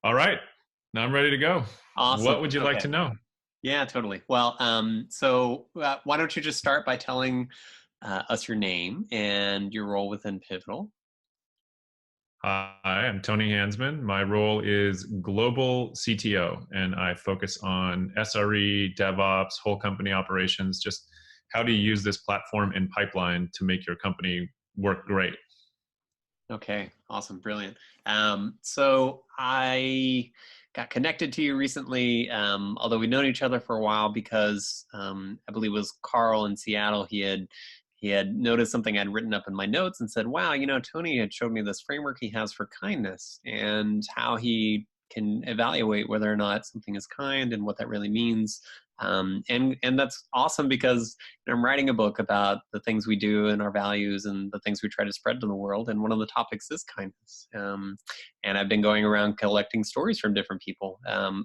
All right. Now I'm ready to go. Awesome. What would you like Okay. to know? Yeah, totally. Well, why don't you just start by telling us your name and your role within Pivotal? Hi, I'm Tony Hansmann. My role is global CTO, and I focus on SRE, DevOps, whole company operations. Just how do you use this platform and pipeline to make your company work great? Okay, awesome, brilliant. So I got connected to you recently, although we've known each other for a while because I believe it was Carl in Seattle. He had noticed something I'd written up in my notes and said, "Wow, Tony had showed me this framework he has for kindness and how he can evaluate whether or not something is kind and what that really means." And that's awesome because I'm writing a book about the things we do and our values and the things we try to spread to the world. And one of the topics is kindness. And I've been going around collecting stories from different people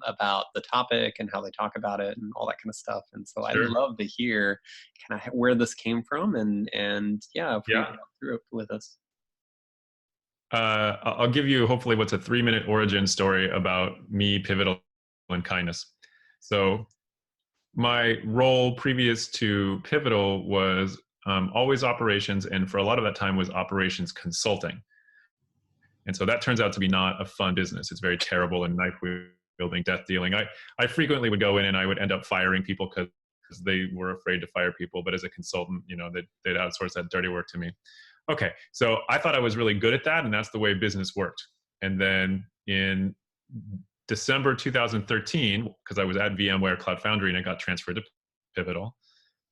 about the topic and how they talk about it and all that kind of stuff. And so I'd Sure. love to hear kind of where this came from and yeah, for you to Yeah. walk through it with us. I'll give you hopefully what's a 3-minute origin story about me, Pivotal, and kindness. So my role previous to Pivotal was always operations, and for a lot of that time was operations consulting. And so that turns out to be not a fun business. It's very terrible and knife wielding, death dealing. I frequently would go in and I would end up firing people because they were afraid to fire people. But as a consultant, they'd outsource that dirty work to me. Okay, so I thought I was really good at that, and that's the way business worked. And then in December 2013, because I was at VMware Cloud Foundry and I got transferred to Pivotal.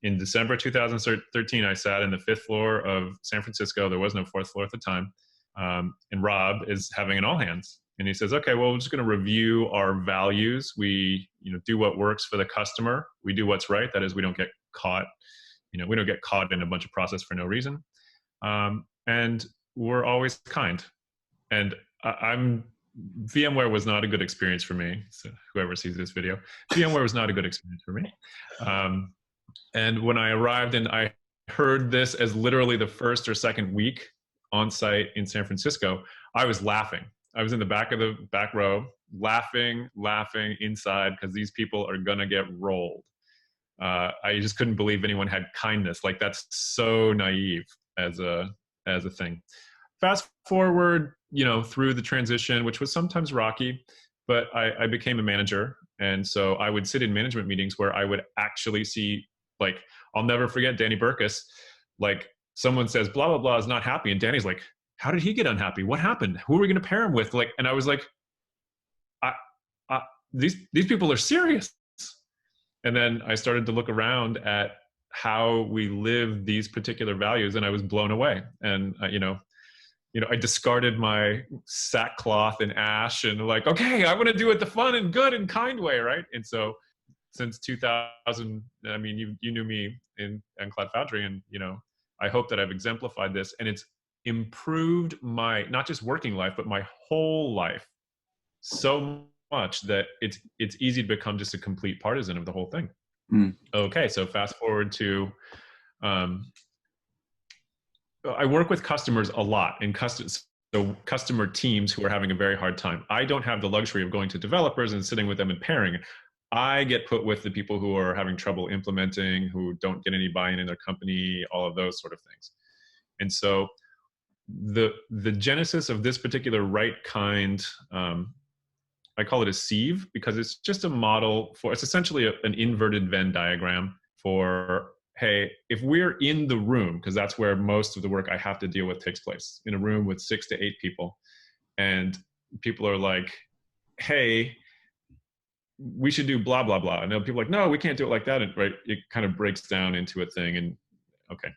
In December 2013, I sat in the fifth floor of San Francisco. There was no fourth floor at the time. And Rob is having an all hands. And he says, okay, well, we're just going to review our values. We do what works for the customer. We do what's right. That is, we don't get caught. We don't get caught in a bunch of process for no reason. And we're always kind. And I'm VMware was not a good experience for me. So whoever sees this video, VMware was not a good experience for me. And when I arrived and I heard this as literally the first or second week on site in San Francisco, I was laughing. I was in the back row, laughing inside because these people are gonna get rolled. I just couldn't believe anyone had kindness. Like, that's so naive as a thing. Fast forward, through the transition, which was sometimes rocky, but I became a manager. And so I would sit in management meetings where I would actually see, like, I'll never forget Danny Burkus. Like, someone says, blah, blah, blah is not happy. And Danny's like, how did he get unhappy? What happened? Who are we going to pair him with? Like, and I was like, I, these people are serious. And then I started to look around at how we live these particular values, and I was blown away. And, I discarded my sackcloth and ash and like, okay, I want to do it the fun and good and kind way, right? And so since 2000, I mean, you knew me in Cloud Foundry, and I hope that I've exemplified this, and it's improved my not just working life but my whole life so much that it's easy to become just a complete partisan of the whole thing. Mm. Okay, so fast forward to I work with customers a lot, and customer teams who are having a very hard time. I don't have the luxury of going to developers and sitting with them and pairing. I get put with the people who are having trouble implementing, who don't get any buy-in in their company, all of those sort of things. And so the genesis of this particular right kind, I call it a sieve because it's just a model for, it's essentially an inverted Venn diagram for, hey, if we're in the room, because that's where most of the work I have to deal with takes place, in a room with 6 to 8 people, and people are like, hey, we should do blah, blah, blah. And people are like, no, we can't do it like that. And right, it kind of breaks down into a thing. And okay.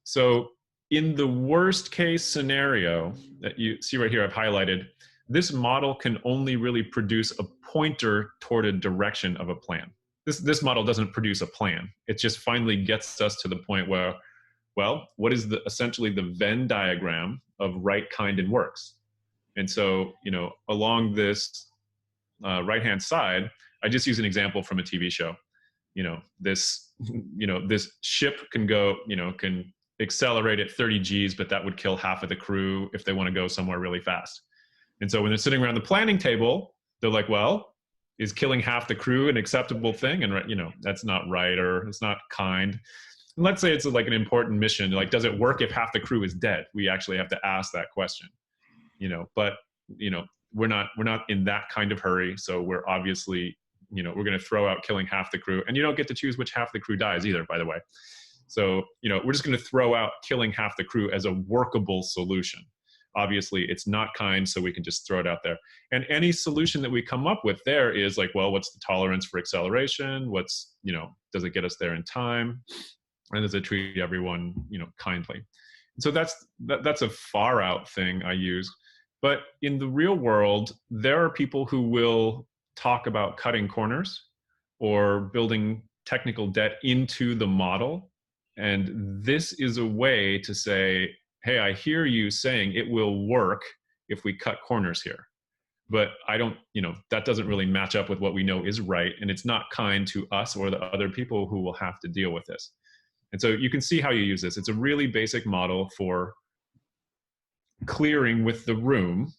So in the worst case scenario that you see right here, I've highlighted, this model can only really produce a pointer toward a direction of a plan. This model doesn't produce a plan. It just finally gets us to the point where, well, what is essentially the Venn diagram of right, kind, and works? And so, along this right-hand side, I just use an example from a TV show. This ship can go, can accelerate at 30 Gs, but that would kill half of the crew if they want to go somewhere really fast. And so when they're sitting around the planning table, they're like, well, is killing half the crew an acceptable thing? And that's not right, or it's not kind. And let's say it's like an important mission. Like, does it work if half the crew is dead? We actually have to ask that question. But we're not in that kind of hurry. So we're obviously, we're going to throw out killing half the crew, and you don't get to choose which half the crew dies either, by the way. So, we're just going to throw out killing half the crew as a workable solution. Obviously, it's not kind, so we can just throw it out there. And any solution that we come up with there is like, well, what's the tolerance for acceleration? What's, does it get us there in time? And does it treat everyone, kindly? So that's a far out thing I use. But in the real world, there are people who will talk about cutting corners or building technical debt into the model. And this is a way to say, hey, I hear you saying it will work if we cut corners here. But I don't, that doesn't really match up with what we know is right. And it's not kind to us or the other people who will have to deal with this. And so you can see how you use this. It's a really basic model for clearing with the room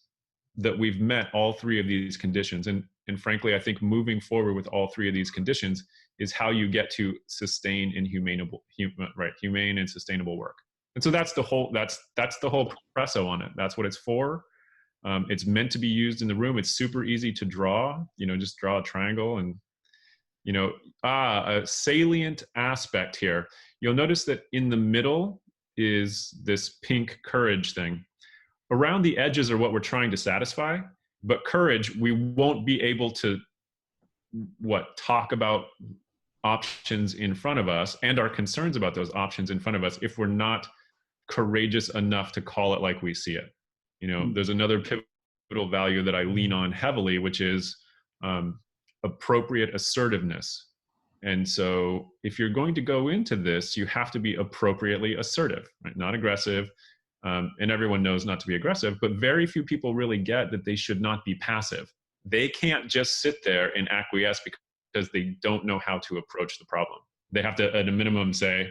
that we've met all three of these conditions. And frankly, I think moving forward with all three of these conditions is how you get to sustain and humane and sustainable work. And so that's the whole presso on it. That's what it's for. It's meant to be used in the room. It's super easy to draw. Just draw a triangle and a salient aspect here. You'll notice that in the middle is this pink courage thing. Around the edges are what we're trying to satisfy, but courage, we won't be able to talk about options in front of us and our concerns about those options in front of us if we're not courageous enough to call it like we see it. There's another pivotal value that I lean on heavily, which is appropriate assertiveness. And so if you're going to go into this, you have to be appropriately assertive, right? Not aggressive. And everyone knows not to be aggressive, but very few people really get that they should not be passive. They can't just sit there and acquiesce because they don't know how to approach the problem. They have to, at a minimum, say,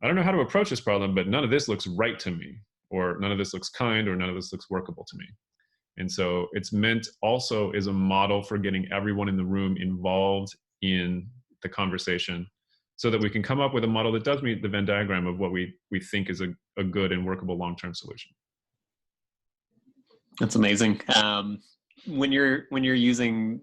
I don't know how to approach this problem, but none of this looks right to me, or none of this looks kind, or none of this looks workable to me. And so it's meant also as a model for getting everyone in the room involved in the conversation, so that we can come up with a model that does meet the Venn diagram of what we think is a good and workable long-term solution. That's amazing. When you're using,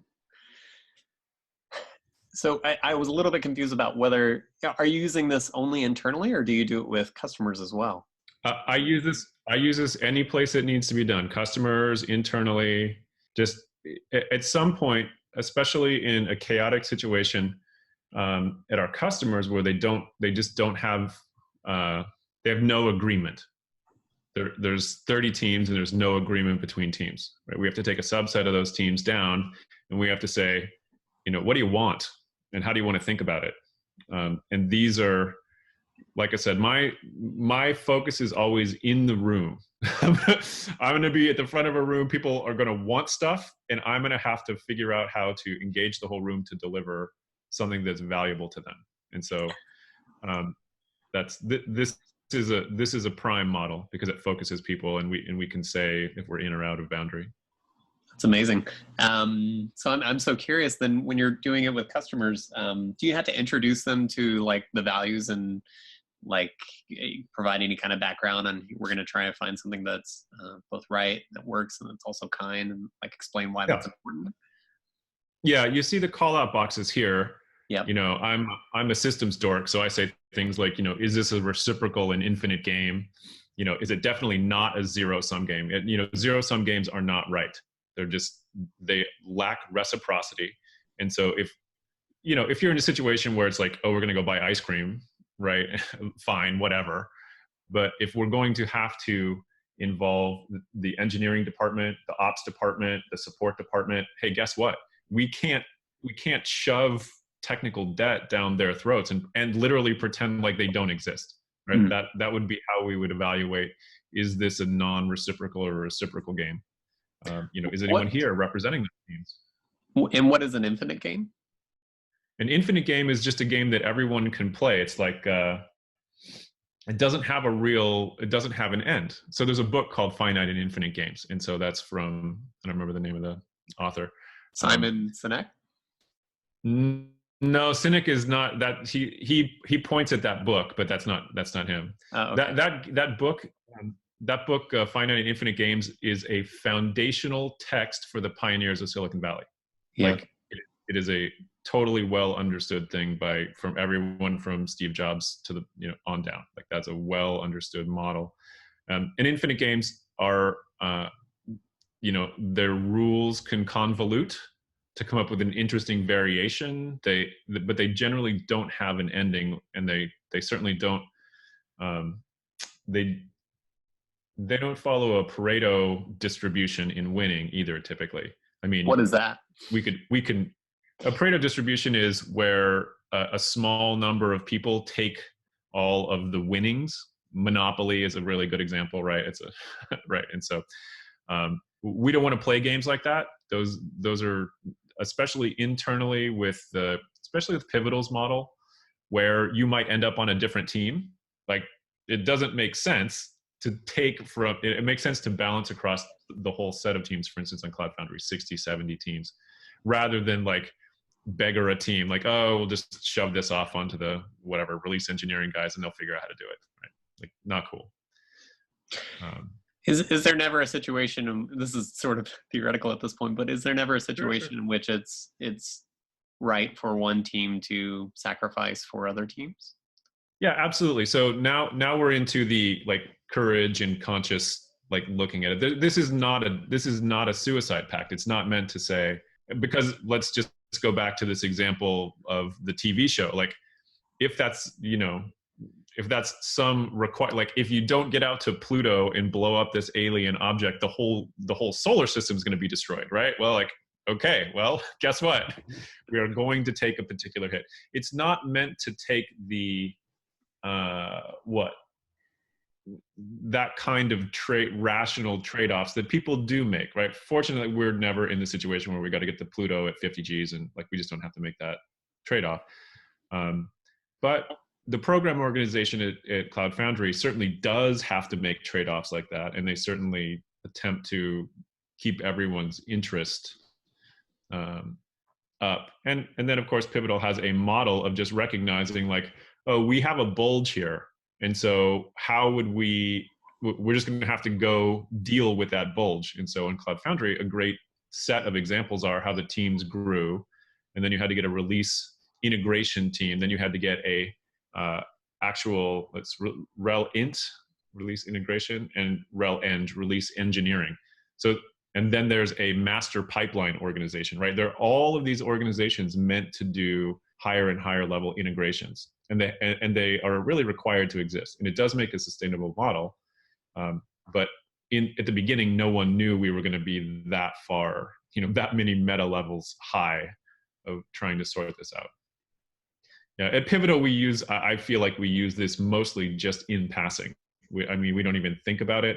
so I was a little bit confused about whether, are you using this only internally, or do you do it with customers as well? I use this any place it needs to be done. Customers, internally, just at some point, especially in a chaotic situation, at our customers where they have no agreement. There's 30 teams and there's no agreement between teams, right? We have to take a subset of those teams down, and we have to say, what do you want and how do you want to think about it? And these are, like I said, my focus is always in the room. I'm going to be at the front of a room. People are going to want stuff, and I'm going to have to figure out how to engage the whole room to deliver something that's valuable to them. And so this is a prime model because it focuses people, and we can say if we're in or out of boundary. That's amazing. So I'm so curious then, when you're doing it with customers, do you have to introduce them to like the values and like provide any kind of background on, we're going to try to find something that's both right, that works, and it's also kind, and like explain why that's important? Yeah, you see the call out boxes here. Yeah. I'm a systems dork, so I say things like, is this a reciprocal and infinite game? Is it definitely not a zero-sum game? Zero-sum games are not right. They lack reciprocity. And so if you're in a situation where it's like, oh, we're going to go buy ice cream, right? Fine, whatever. But if we're going to have to involve the engineering department, the ops department, the support department, hey, guess what? We can't shove technical debt down their throats and literally pretend like they don't exist, right? Mm-hmm. That would be how we would evaluate, is this a non-reciprocal or reciprocal game? Is anyone here representing those teams? And what is an infinite game? An infinite game is just a game that everyone can play. It's like, it doesn't have an end. So there's a book called Finite and Infinite Games. And so that's from, I don't remember the name of the author. Um, Simon Sinek? no, Sinek is not that. He points at that book, but that's not him. Oh, okay. That book, Finite and Infinite Games, is a foundational text for the pioneers of Silicon Valley. Yeah. Like it is a totally well understood thing from everyone from Steve Jobs to the on down. Like that's a well understood model. And Infinite Games are their rules can convolute to come up with an interesting variation. But they generally don't have an ending, and they certainly don't. They they don't follow a Pareto distribution in winning either. Typically, I mean, What is that? we can. A Pareto distribution is where a small number of people take all of the winnings. Monopoly is a really good example, right? It's a right, and so we don't want to play games like that. Those are especially internally especially with Pivotal's model, where you might end up on a different team. Like it doesn't make sense to take from it makes sense to balance across the whole set of teams. For instance, on Cloud Foundry, 60, 70 teams, rather than like beggar a team like, oh, we'll just shove this off onto the whatever release engineering guys and they'll figure out how to do it, right? Like not cool. Is there never a situation, and this is sort of theoretical at this point, but is there never a situation in which it's right for one team to sacrifice for other teams? Yeah, absolutely. So now we're into the like courage and conscious like looking at it. This is not a suicide pact. It's not meant to say, because let's just go back to this example of the TV show. Like if that's some require, like if you don't get out to Pluto and blow up this alien object, the whole solar system is going to be destroyed, right? Well, like, okay, well, guess what? We are going to take a particular hit. It's not meant to take the that kind of rational trade-offs that people do make, right? Fortunately, we're never in the situation where we got to get to Pluto at 50 Gs and like we just don't have to make that trade-off. But the program organization at Cloud Foundry certainly does have to make trade-offs like that, and they certainly attempt to keep everyone's interest up. And then of course Pivotal has a model of just recognizing like, oh, we have a bulge here, and so how would we're just going to have to go deal with that bulge. And so in Cloud Foundry, a great set of examples are how the teams grew, and then you had to get a release integration team, then you had to get a actual rel int release integration and rel end release engineering. So and then there's a master pipeline organization, right? There are all of these organizations meant to do higher and higher level integrations, and they are really required to exist. And it does make a sustainable model, but at the beginning, no one knew we were going to be that far, that many meta levels high of trying to sort this out. Yeah, at Pivotal, I feel like we use this mostly just in passing. We don't even think about it.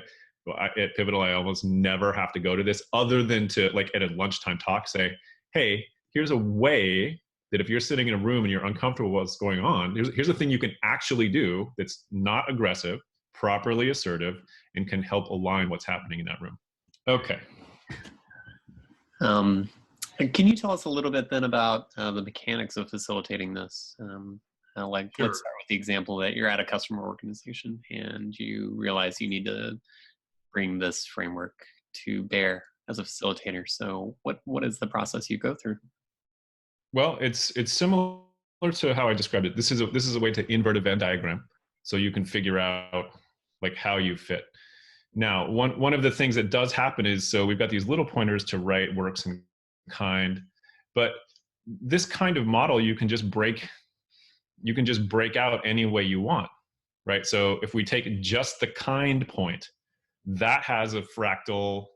At Pivotal, I almost never have to go to this other than to, like, at a lunchtime talk, say, hey, here's a way that if you're sitting in a room and you're uncomfortable with what's going on, here's a thing you can actually do that's not aggressive, properly assertive, and can help align what's happening in that room. Okay. Can you tell us a little bit then about the mechanics of facilitating this? Sure. Let's start with the example that you're at a customer organization and you realize you need to bring this framework to bear as a facilitator. So what is the process you go through? Well, it's similar to how I described it. This is a way to invert a Venn diagram, so you can figure out like how you fit. Now, one of the things that does happen is, so we've got these little pointers to write works in kind, but this kind of model you can just break out any way you want, right? So if we take just the kind point, that has a fractal,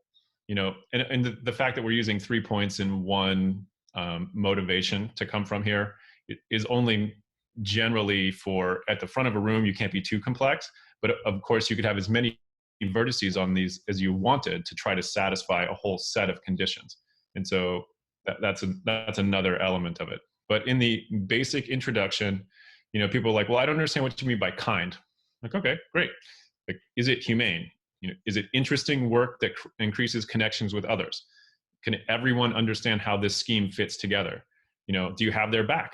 and the fact that we're using 3 points in one motivation to come from here is only generally for at the front of a room. You can't be too complex, but of course you could have as many vertices on these as you wanted to try to satisfy a whole set of conditions. And so that's another element of it. But in the basic introduction, people are like, well, I don't understand what you mean by kind. Like, okay, great. Like, is it humane? Is it interesting work that increases connections with others? Can everyone understand how this scheme fits together? Do you have their back?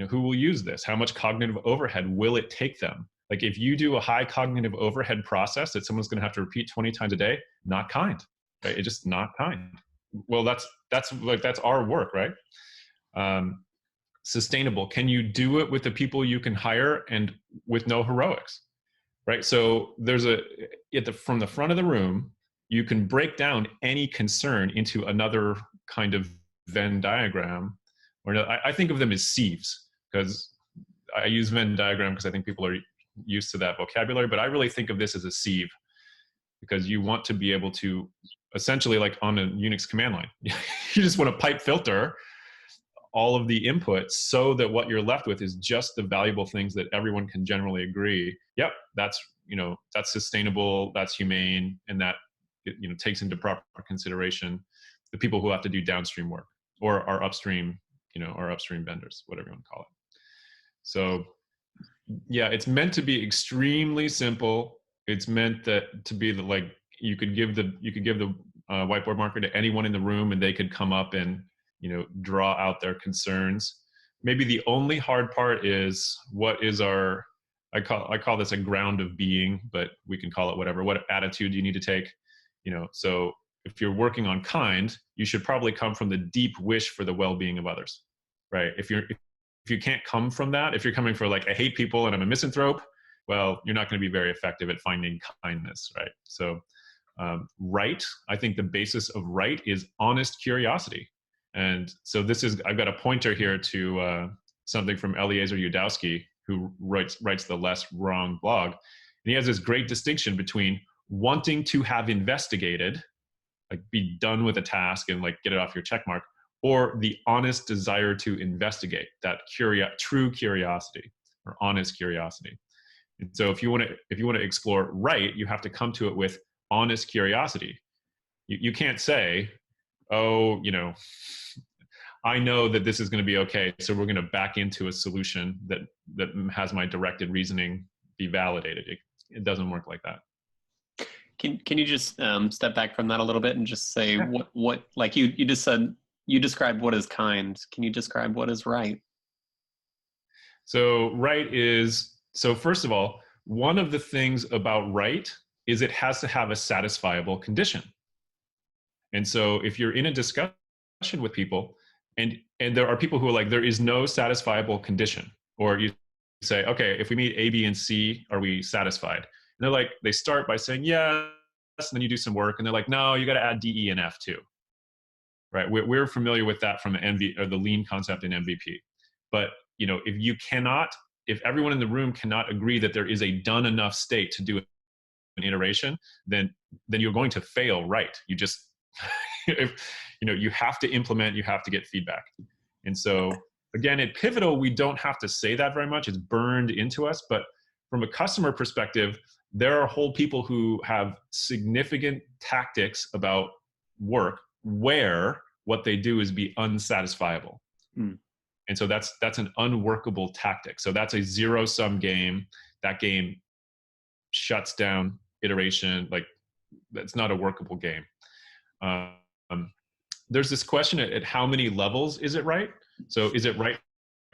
Who will use this? How much cognitive overhead will it take them? Like if you do a high cognitive overhead process that someone's going to have to repeat 20 times a day, not kind, right? It's just not kind. Well, that's our work, right? Sustainable. Can you do it with the people you can hire and with no heroics, right? So from the front of the room, you can break down any concern into another kind of Venn diagram, or I think of them as sieves, because I use Venn diagram because I think people are used to that vocabulary, but I really think of this as a sieve, because you want to be able to essentially, like on a Unix command line, you just want to pipe filter all of the inputs so that what you're left with is just the valuable things that everyone can generally agree, yep, that's sustainable, that's humane, and that takes into proper consideration the people who have to do downstream work, or our upstream vendors, whatever you want to call it. So yeah, it's meant to be extremely simple. It's meant to be like you could give the whiteboard marker to anyone in the room and they could come up and draw out their concerns. Maybe the only hard part is what is I call this a ground of being, but we can call it whatever. What attitude do you need to take? So if you're working on kind, you should probably come from the deep wish for the well-being of others, right? If you can't come from that, if you're coming for like, I hate people and I'm a misanthrope, well, you're not going to be very effective at finding kindness, right? So right, I think the basis of right is honest curiosity. And so I've got a pointer here to something from Eliezer Yudowski, who writes the Less Wrong blog. And he has this great distinction between wanting to have investigated, like be done with a task and like get it off your check mark, or the honest desire to investigate, that true curiosity or honest curiosity. And so if you want to explore right, you have to come to it with honest curiosity. You can't say, oh, I know that this is going to be okay, so we're going to back into a solution that has my directed reasoning be validated. It doesn't work like that. Can you just step back from that a little bit and just say what like you just said, you described what is kind. Can you describe what is right? So first of all, one of the things about right is it has to have a satisfiable condition. And so if you're in a discussion with people and there are people who are like, there is no satisfiable condition, or you say, okay, if we meet A, B, and C, are we satisfied? And they're like, they start by saying yes, and then you do some work and they're like, no, you got to add D, E, and F too. Right? We're familiar with that from the lean concept in MVP. But if everyone in the room cannot agree that there is a done enough state to do an iteration, then you're going to fail right. You just you have to implement, you have to get feedback. And so again, at Pivotal, we don't have to say that very much. It's burned into us. But from a customer perspective, there are whole people who have significant tactics about work where what they do is be unsatisfiable. And so that's an unworkable tactic. So that's a zero-sum game. That game shuts down iteration. Like, that's not a workable game. There's this question at how many levels is it right? So is it right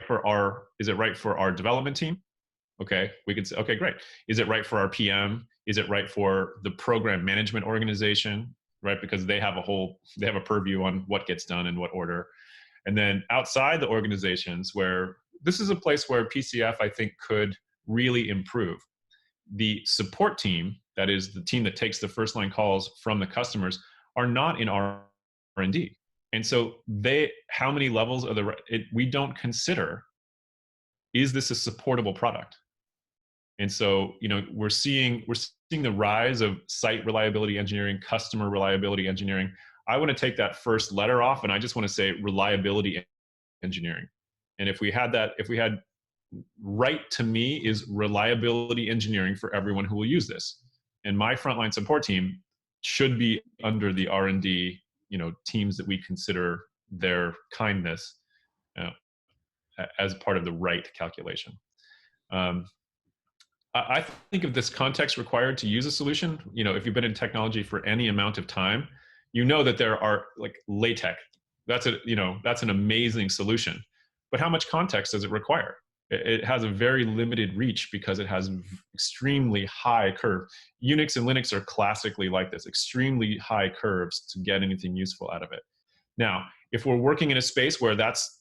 for our development team? Okay, we could say, okay, great. Is it right for our PM? Is it right for the program management organization? Right, because they have a purview on what gets done in what order. And then outside the organizations, where this is a place where PCF, I think, could really improve. The support team, that is the team that takes the first line calls from the customers, are not in R&D. And so how many levels of we don't consider, is this a supportable product? And so, we're seeing the rise of site reliability engineering, customer reliability engineering. I want to take that first letter off, and I just want to say reliability engineering. And if we had right, to me, is reliability engineering for everyone who will use this. And my frontline support team should be under the R&D, teams that we consider their kindness as part of the right calculation. I think of this context required to use a solution. If you've been in technology for any amount of time, you know that there are like LaTeX. That's an amazing solution. But how much context does it require? It has a very limited reach because it has extremely high curve. Unix and Linux are classically like this, extremely high curves to get anything useful out of it. Now, if we're working in a space where that's,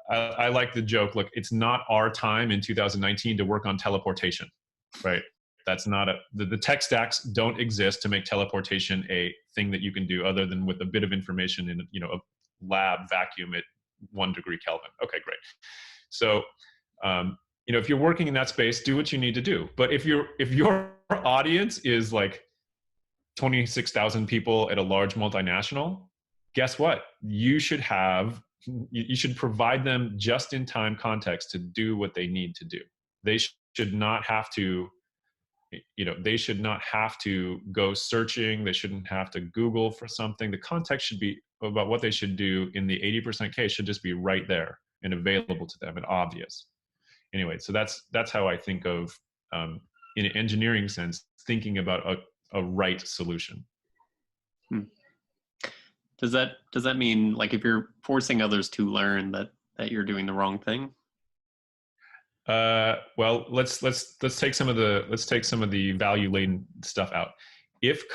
I like the joke, look, it's not our time in 2019 to work on teleportation, right? That's not the tech stacks don't exist to make teleportation a thing that you can do other than with a bit of information in, a lab vacuum at 1 degree Kelvin. Okay, great. So, if you're working in that space, do what you need to do. But if your audience is like 26,000 people at a large multinational, guess what? You should provide them just-in-time context to do what they need to do. They should not have to, they should not have to go searching. They shouldn't have to Google for something. The context should be about what they should do in the 80% case should just be right there and available to them and obvious. Anyway, so that's how I think of, in an engineering sense, thinking about a right solution. Does that mean, like, if you're forcing others to learn that you're doing the wrong thing? Well, let's take some of the value laden stuff out. If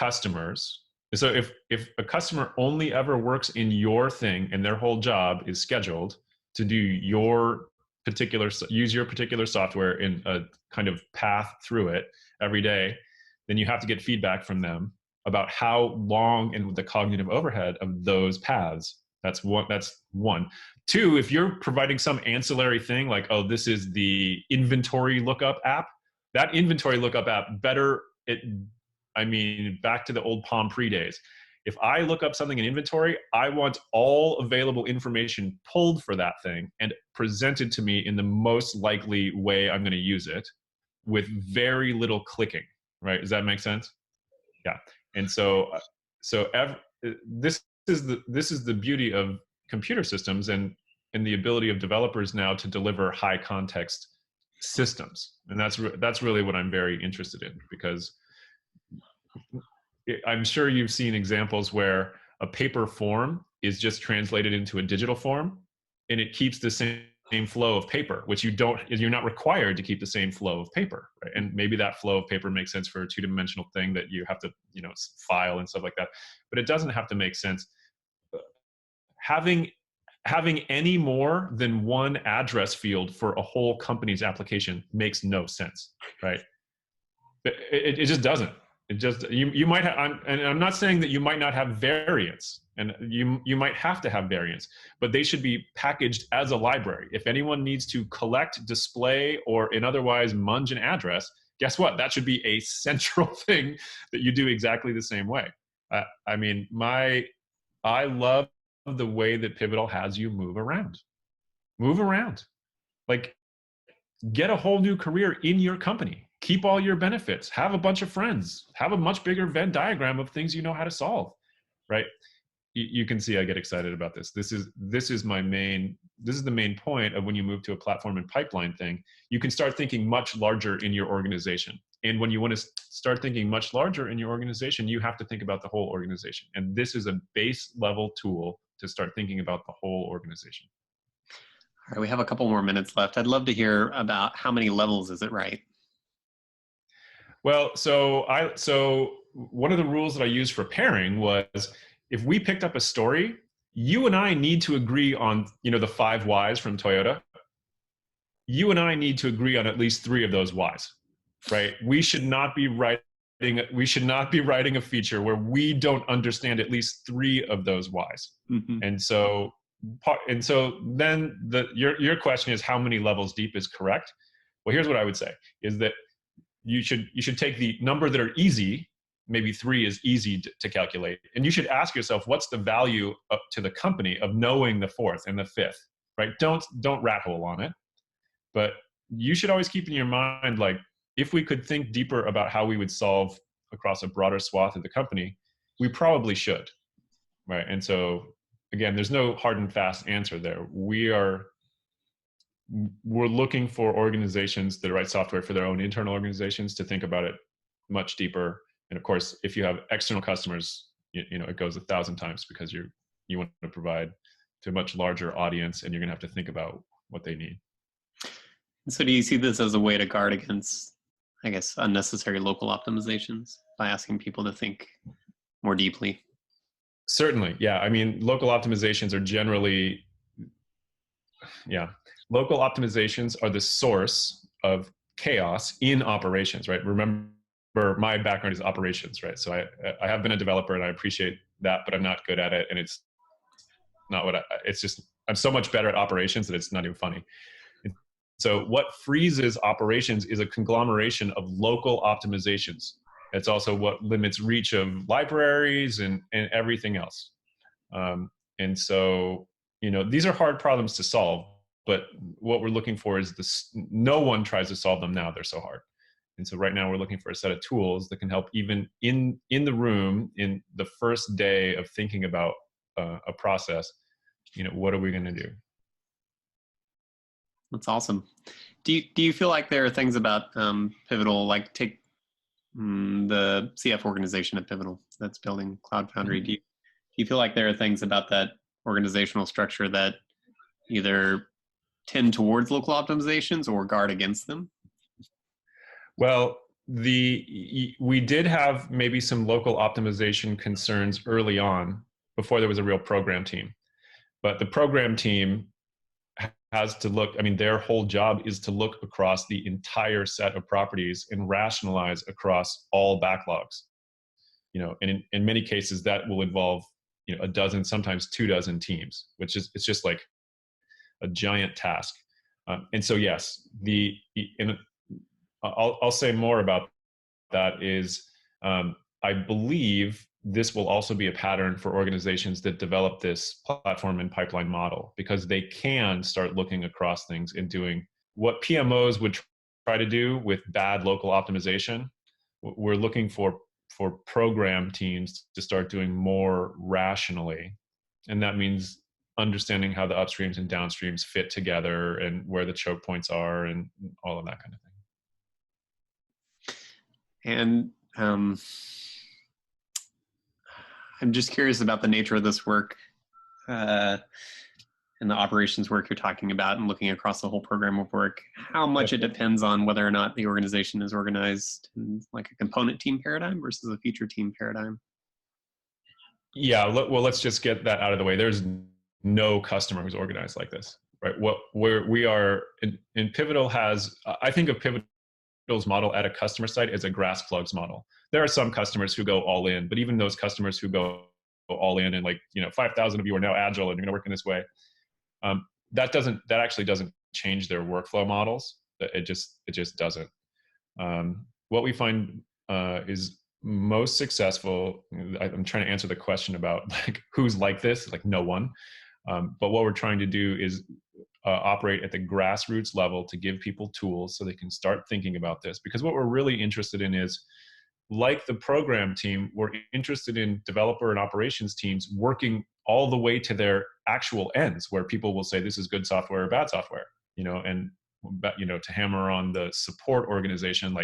a customer only ever works in your thing and their whole job is scheduled to do use your particular software in a kind of path through it every day, then you have to get feedback from them about how long and the cognitive overhead of those paths. That's one. Two, if you're providing some ancillary thing like, oh, this is the inventory lookup app, that inventory lookup app back to the old Palm Pre days. If I look up something in inventory, I want all available information pulled for that thing and presented to me in the most likely way I'm going to use it with very little clicking, right? Does that make sense? Yeah. And so this is the beauty of computer systems and the ability of developers now to deliver high context systems. And that's really what I'm very interested in, because I'm sure you've seen examples where a paper form is just translated into a digital form and it keeps the same flow of paper, which you're not required to keep the same flow of paper, right? And maybe that flow of paper makes sense for a two-dimensional thing that you have to, file and stuff like that, but it doesn't have to make sense. Having any more than one address field for a whole company's application makes no sense, right? It just doesn't. It just, you might have, and I'm not saying that you might not have variants, and you might have to have variants, but they should be packaged as a library. If anyone needs to collect, display, or in otherwise munge an address, guess what? That should be a central thing that you do exactly the same way. I love the way that Pivotal has you move around. Like, get a whole new career in your company. Keep all your benefits, have a bunch of friends, have a much bigger Venn diagram of things you know how to solve, right? You can see I get excited about this. This is the main point of when you move to a platform and pipeline thing. You can start thinking much larger in your organization. And when you want to start thinking much larger in your organization, you have to think about the whole organization. And this is a base level tool to start thinking about the whole organization. All right, we have a couple more minutes left. I'd love to hear about how many levels is it, right? Well, so one of the rules that I used for pairing was, if we picked up a story, you and I need to agree on, the 5 whys from Toyota. You and I need to agree on at least 3 of those whys, right? We should not be writing a feature where we don't understand at least 3 of those whys. Mm-hmm. And so then your question is, how many levels deep is correct? Well, here's what I would say is that you should take the number that are easy. Maybe 3 is easy to calculate. And you should ask yourself, what's the value to the company of knowing the 4th and the 5th, right? Don't rat hole on it. But you should always keep in your mind, like, if we could think deeper about how we would solve across a broader swath of the company, we probably should, right? And so, again, there's no hard and fast answer there. We're looking for organizations that write software for their own internal organizations to think about it much deeper. And of course, if you have external customers, it goes 1,000 times because you want to provide to a much larger audience, and you're going to have to think about what they need. So do you see this as a way to guard against, I guess, unnecessary local optimizations by asking people to think more deeply? Certainly. Yeah. I mean, local optimizations are generally, yeah, local optimizations are the source of chaos in operations, right? Remember, my background is operations, right? So I have been a developer and I appreciate that, but I'm not good at it. And it's not what it's just, I'm so much better at operations that it's not even funny. So what freezes operations is a conglomeration of local optimizations. It's also what limits reach of libraries and everything else. And so, these are hard problems to solve, but what we're looking for is this. No one tries to solve them now. They're so hard. And so right now we're looking for a set of tools that can help even in the room, in the first day of thinking about a process, what are we going to do? That's awesome. Do you feel like there are things about Pivotal, like take the CF organization at Pivotal that's building Cloud Foundry? Do you feel like there are things about that organizational structure that either tend towards local optimizations or guard against them? Well, we did have maybe some local optimization concerns early on before there was a real program team. But the program team has to look, I mean, their whole job is to look across the entire set of properties and rationalize across all backlogs. And in many cases that will involve, a dozen, sometimes 24 teams, which is, it's just like a giant task. And so, yes, I'll say more about that is, I believe this will also be a pattern for organizations that develop this platform and pipeline model, because they can start looking across things and doing what PMOs would try to do with bad local optimization. We're looking for program teams to start doing more rationally. And that means understanding how the upstreams and downstreams fit together and where the choke points are and all of that kind of thing. And I'm just curious about the nature of this work and the operations work you're talking about and looking across the whole program of work. How much it depends on whether or not the organization is organized in like a component team paradigm versus a feature team paradigm? Yeah, well, let's just get that out of the way. There's no customer who's organized like this, right? We are in Pivotal has, I think of Pivotal's model at a customer site as a grass plugs model. There are some customers who go all in, but even those customers who go all in and 5,000 of you are now agile and you're going to work in this way, that actually doesn't change their workflow models. It just doesn't. What we find is most successful. I'm trying to answer the question about who's like this, no one. But what we're trying to do is operate at the grassroots level to give people tools so they can start thinking about this. Because what we're really interested in is, like the program team, we're interested in developer and operations teams working all the way to their actual ends, where people will say this is good software or bad software, and to hammer on the support organization,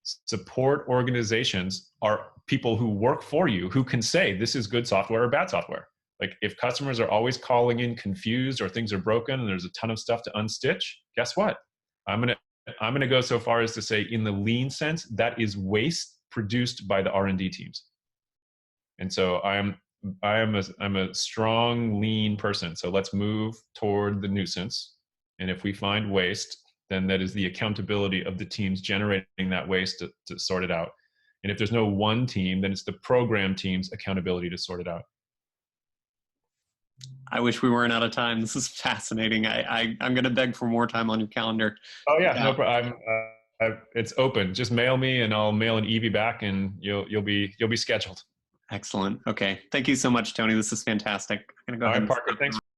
support organizations are people who work for you, who can say this is good software or bad software. If customers are always calling in confused or things are broken and there's a ton of stuff to unstitch, guess what? I'm gonna go so far as to say, in the lean sense, that is waste produced by the R&D teams. And so I'm a strong lean person. So let's move toward the nuisance. And if we find waste, then that is the accountability of the teams generating that waste to sort it out. And if there's no one team, then it's the program team's accountability to sort it out. I wish we weren't out of time. This is fascinating. I'm going to beg for more time on your calendar. Oh yeah, no problem. It's open. Just mail me, and I'll mail an Evie back, and you'll be scheduled. Excellent. Okay. Thank you so much, Tony. This is fantastic. I'm going to go ahead and Parker, thanks.